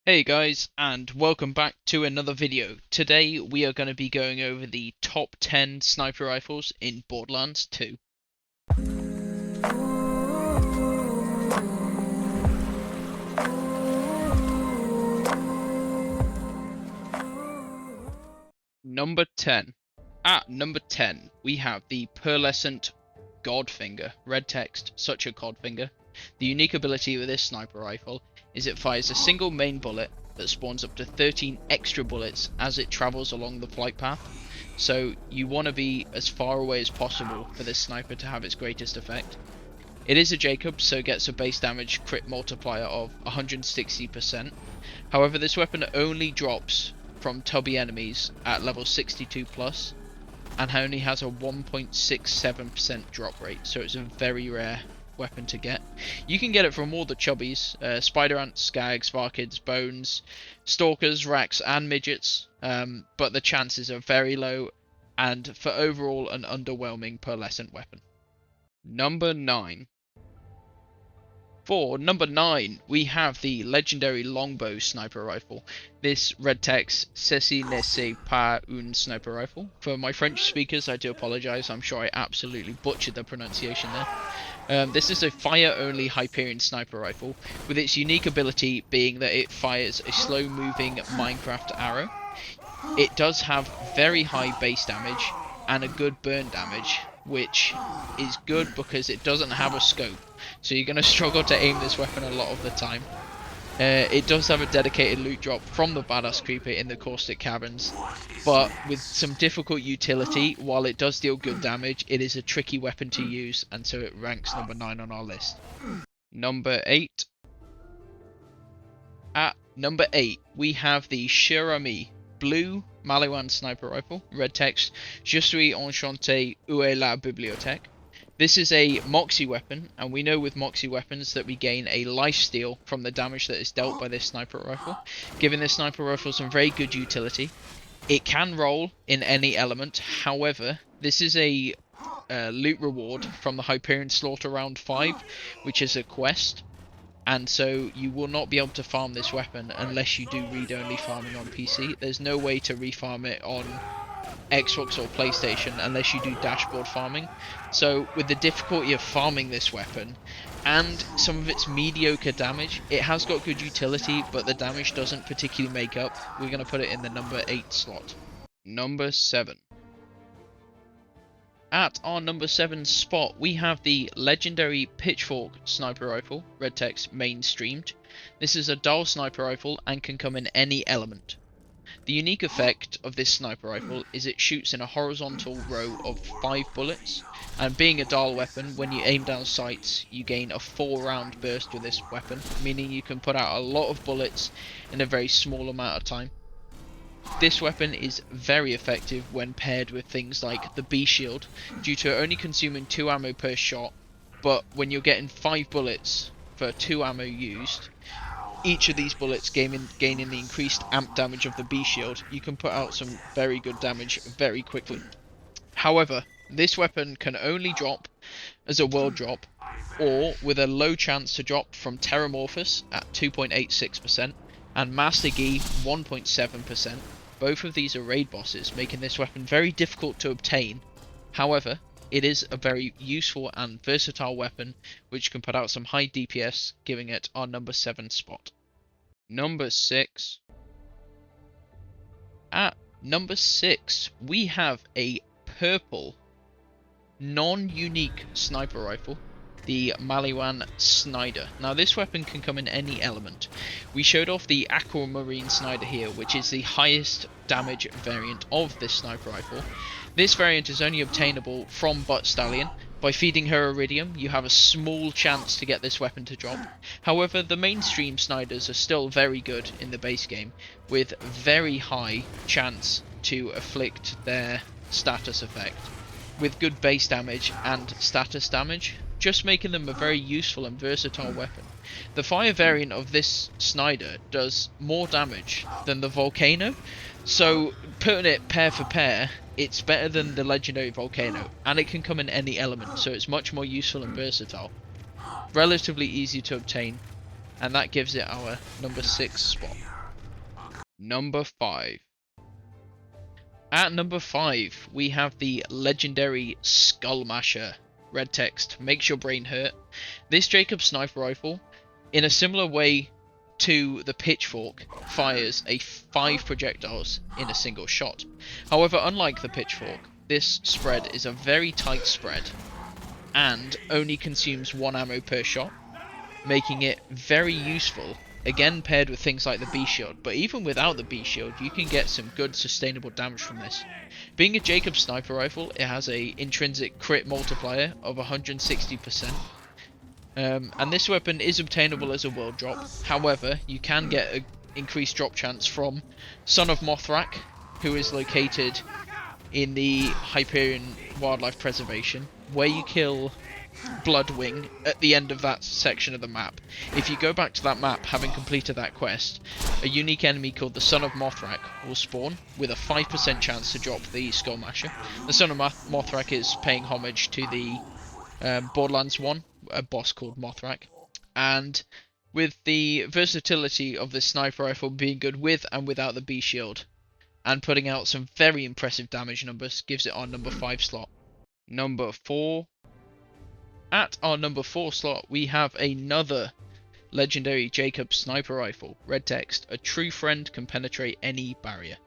Hey guys, and welcome back to another video. Today we are going to be going over the top 10 sniper rifles in Borderlands 2. Number 10. At number 10, we have the Pearlescent Godfinger. Red text, such a Godfinger. The unique ability with this sniper rifle is it fires a single main bullet that spawns up to 13 extra bullets as it travels along the flight path. So you want to be as far away as possible for this sniper to have its greatest effect. It is a Jacob, so it gets a base damage crit multiplier of 160%. However, this weapon only drops from tubby enemies at level 62 plus, and only has a 1.67% drop rate, so it's a very rare weapon to get. You can get it from all the chubbies, spider ants, skags, varkids, bones, stalkers, racks and midgets, but the chances are very low, and for overall an underwhelming pearlescent weapon. Number 9. For number 9, we have the legendary Longbow sniper rifle. This red text, ceci ne c'est pas une sniper rifle. For my French speakers, I do apologise, I'm sure I absolutely butchered the pronunciation there. This is a fire-only Hyperion sniper rifle, with its unique ability being that it fires a slow-moving Minecraft arrow. It does have very high base damage and a good burn damage, which is good because it doesn't have a scope, so you're going to struggle to aim this weapon a lot of the time. It does have a dedicated loot drop from the badass creeper in the caustic caverns, but with some difficult utility. While it does deal good damage, it is a tricky weapon to use, and so it ranks number 9 on our list. Number 8. At number 8, we have the Shirami blue Maliwan sniper rifle. Red text, Je suis enchanté, où est la bibliothèque? This is a Moxie weapon, and we know with Moxie weapons that we gain a lifesteal from the damage that is dealt by this sniper rifle, giving this sniper rifle some very good utility. It can roll in any element, however, this is a loot reward from the Hyperion Slaughter Round 5, which is a quest, and so you will not be able to farm this weapon unless you do read-only farming on PC. There's no way to refarm it on Xbox or PlayStation unless you do dashboard farming. So with the difficulty of farming this weapon and some of its mediocre damage, it has got good utility, but the damage doesn't particularly make up. We're going to put it in the number 8 slot. Number 7. At our number 7 spot, we have the legendary Pitchfork sniper rifle, red text mainstreamed. This is a dual sniper rifle and can come in any element. The unique effect of this sniper rifle is it shoots in a horizontal row of 5 bullets, and being a dual weapon, when you aim down sights, you gain a 4-round burst with this weapon, meaning you can put out a lot of bullets in a very small amount of time. This weapon is very effective when paired with things like the B shield, due to only consuming 2 ammo per shot, but when you're getting 5 bullets for 2 ammo used, each of these bullets gaining the increased amp damage of the B shield, you can put out some very good damage very quickly. However, this weapon can only drop as a world drop, or with a low chance to drop from Terramorphous at 2.86% and Master Gi 1.7%. Both of these are raid bosses, making this weapon very difficult to obtain. However, it is a very useful and versatile weapon which can put out some high DPS, giving it our number 7 spot. Number 6. At number 6, we have a purple non-unique sniper rifle, the Maliwan Snider. Now this weapon can come in any element. We showed off the Aquamarine Snider here, which is the highest damage variant of this sniper rifle. This variant is only obtainable from Butt Stallion. By feeding her Iridium, you have a small chance to get this weapon to drop. However, the mainstream Sniders are still very good in the base game, with very high chance to afflict their status effect, with good base damage and status damage, just making them a very useful and versatile weapon. The fire variant of this Snider does more damage than the Volcano, so putting it pair for pair, it's better than the legendary Volcano, and it can come in any element, so it's much more useful and versatile. Relatively easy to obtain, and that gives it our number 6 spot. Number 5. At number 5, we have the legendary Skullmasher. Red text, makes your brain hurt. This Jacob sniper rifle, in a similar way to the Pitchfork, fires 5 projectiles in a single shot. However, unlike the Pitchfork, this spread is a very tight spread and only consumes 1 ammo per shot, making it very useful, again paired with things like the B-Shield. But even without the B-Shield, you can get some good sustainable damage from this. Being a Jacob sniper rifle, it has a intrinsic crit multiplier of 160%. And this weapon is obtainable as a world drop. However, you can get an increased drop chance from Son of Mothrak, who is located in the Hyperion Wildlife Preservation, where you kill Bloodwing at the end of that section of the map. If you go back to that map, having completed that quest, a unique enemy called the Son of Mothrak will spawn with a 5% chance to drop the Skullmasher. The Son of Mothrak is paying homage to the Borderlands 1, a boss called Mothrak, and with the versatility of this sniper rifle being good with and without the B-Shield, and putting out some very impressive damage numbers, gives it our number 5 slot. Number 4. At our number 4 slot, we have another legendary Jacob sniper rifle. Red text, a true friend can penetrate any barrier.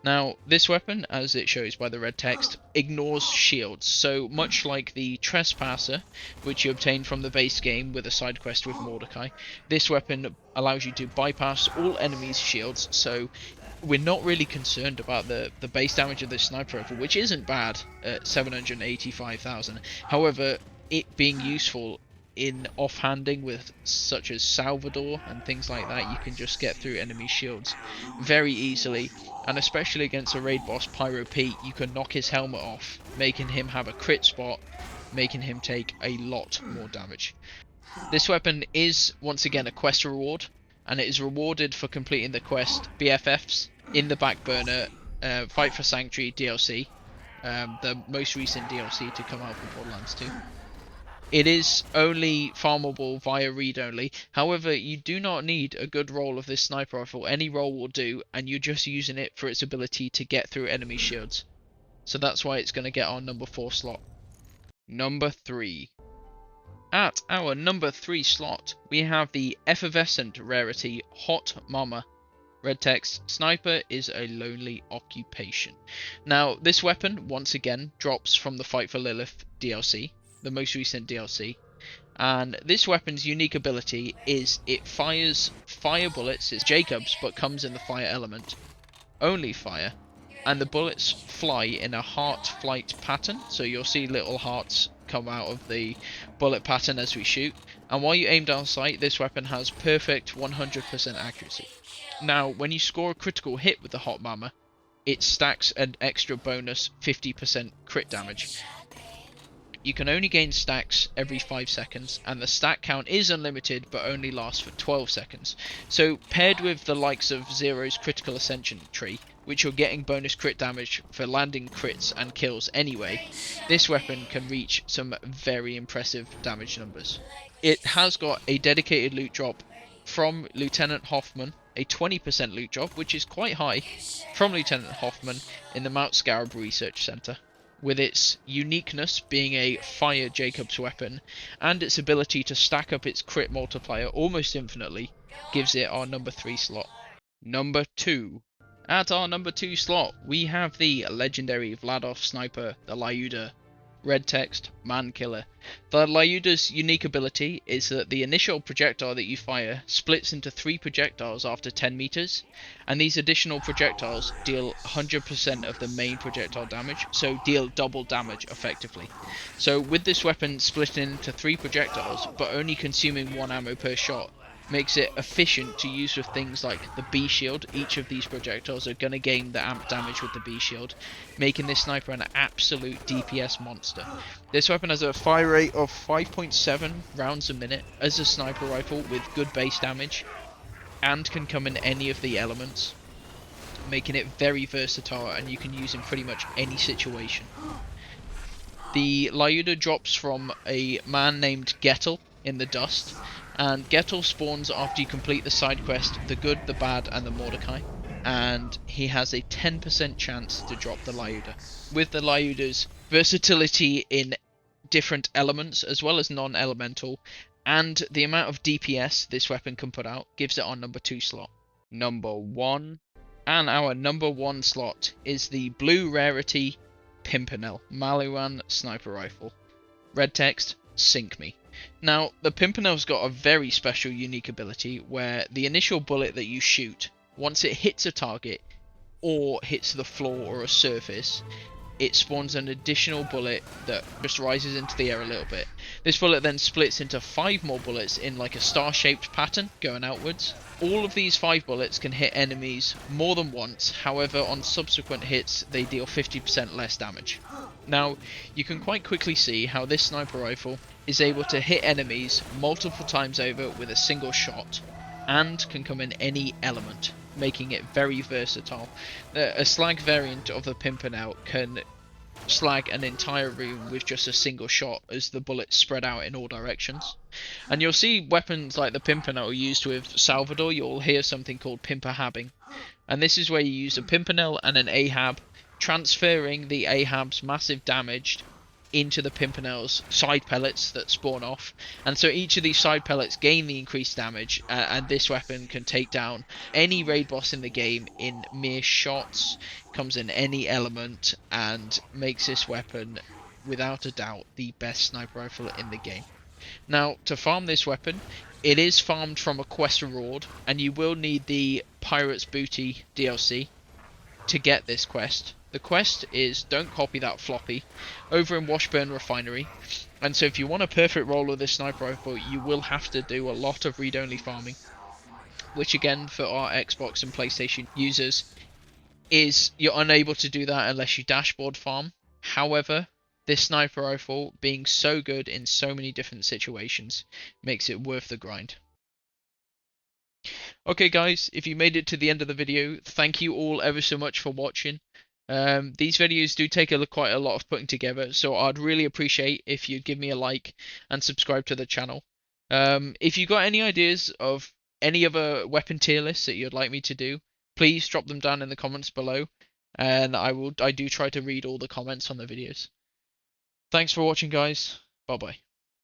Now, this weapon, as it shows by the red text, ignores shields. So much like the Trespasser, which you obtain from the base game with a side quest with Mordecai, this weapon allows you to bypass all enemies' shields. So we're not really concerned about the base damage of this sniper rifle, which isn't bad at 785,000. However, it being useful in offhanding with such as Salvador and things like that, you can just get through enemy shields very easily, and especially against a raid boss, Pyro Pete, you can knock his helmet off, making him have a crit spot, making him take a lot more damage. This weapon is once again a quest reward, and it is rewarded for completing the quest BFFs in the back burner Fight for Sanctuary DLC, the most recent DLC to come out for Borderlands 2. It is only farmable via read-only. However, you do not need a good roll of this sniper rifle. Any roll will do, and you're just using it for its ability to get through enemy shields. So that's why it's going to get our number 4 slot. Number 3. At our number 3 slot, we have the effervescent rarity Hot Mama. Red text, sniper is a lonely occupation. Now, this weapon, once again, drops from the Fight for Lilith DLC, the most recent DLC, and this weapon's unique ability is it fires fire bullets. It's Jacob's, but comes in the fire element, only fire, and the bullets fly in a heart flight pattern, so you'll see little hearts come out of the bullet pattern as we shoot, and while you aim down sight, this weapon has perfect 100% accuracy. Now, when you score a critical hit with the Hot Mama, it stacks an extra bonus 50% crit damage. You can only gain stacks every 5 seconds, and the stack count is unlimited but only lasts for 12 seconds. So paired with the likes of Zero's critical ascension tree, which you're getting bonus crit damage for landing crits and kills anyway, this weapon can reach some very impressive damage numbers. It has got a dedicated loot drop from Lieutenant Hoffman, a 20% loot drop, which is quite high, from Lieutenant Hoffman in the Mount Scarab Research Center, with its uniqueness being a fire Jacob's weapon, and its ability to stack up its crit multiplier almost infinitely, gives it our number 3 slot. Number 2. At our number 2 slot, we have the legendary Vladoff sniper, the Lyuda. Red text, man killer. The Lyuda's unique ability is that the initial projectile that you fire splits into 3 projectiles after 10 meters, and these additional projectiles deal 100% of the main projectile damage, so deal double damage effectively. So with this weapon splitting into 3 projectiles, but only consuming 1 ammo per shot, makes it efficient to use with things like the B-Shield. Each of these projectiles are going to gain the amp damage with the B-Shield, making this sniper an absolute DPS monster. This weapon has a fire rate of 5.7 rounds a minute as a sniper rifle with good base damage, and can come in any of the elements, making it very versatile and you can use in pretty much any situation. The Lyuda drops from a man named Gettel in the dust, and Gettel spawns after you complete the side quest, the Good, the Bad, and the Mordecai. and he has a 10% chance to drop the Lyuda. With the Lyuda's versatility in different elements as well as non-elemental, and the amount of DPS this weapon can put out, gives it our number 2 slot. Number 1. And our number 1 slot is the blue rarity Pimpernel Maliwan sniper rifle. Red text, sink me. Now, the Pimpernel's got a very special unique ability where the initial bullet that you shoot, once it hits a target or hits the floor or a surface, it spawns an additional bullet that just rises into the air a little bit. This bullet then splits into 5 more bullets in like a star-shaped pattern going outwards. All of these 5 bullets can hit enemies more than once, however on subsequent hits they deal 50% less damage. Now, you can quite quickly see how this sniper rifle is able to hit enemies multiple times over with a single shot, and can come in any element, making it very versatile. A slag variant of the Pimpernel can slag an entire room with just a single shot as the bullets spread out in all directions. And you'll see weapons like the Pimpernel used with Salvador. You'll hear something called Pimper-habbing, and this is where you use a Pimpernel and an Ahab, transferring the Ahab's massive damage into the Pimpernel's side pellets that spawn off, and so each of these side pellets gain the increased damage, and this weapon can take down any raid boss in the game in mere shots, comes in any element, and makes this weapon without a doubt the best sniper rifle in the game. Now, to farm this weapon, it is farmed from a quest reward, and you will need the Pirate's Booty DLC to get this quest. The quest is Don't Copy That Floppy over in Washburn Refinery, and so if you want a perfect roll of this sniper rifle, you will have to do a lot of read-only farming, which again for our Xbox and PlayStation users is you're unable to do that unless you dashboard farm. However, this sniper rifle being so good in so many different situations makes it worth the grind. Okay guys, if you made it to the end of the video, thank you all ever so much for watching. These videos do take quite a lot of putting together, so I'd really appreciate if you'd give me a like and subscribe to the channel. If you got any ideas of any other weapon tier lists that you'd like me to do, please drop them down in the comments below, and I do try to read all the comments on the videos. Thanks for watching guys, bye bye.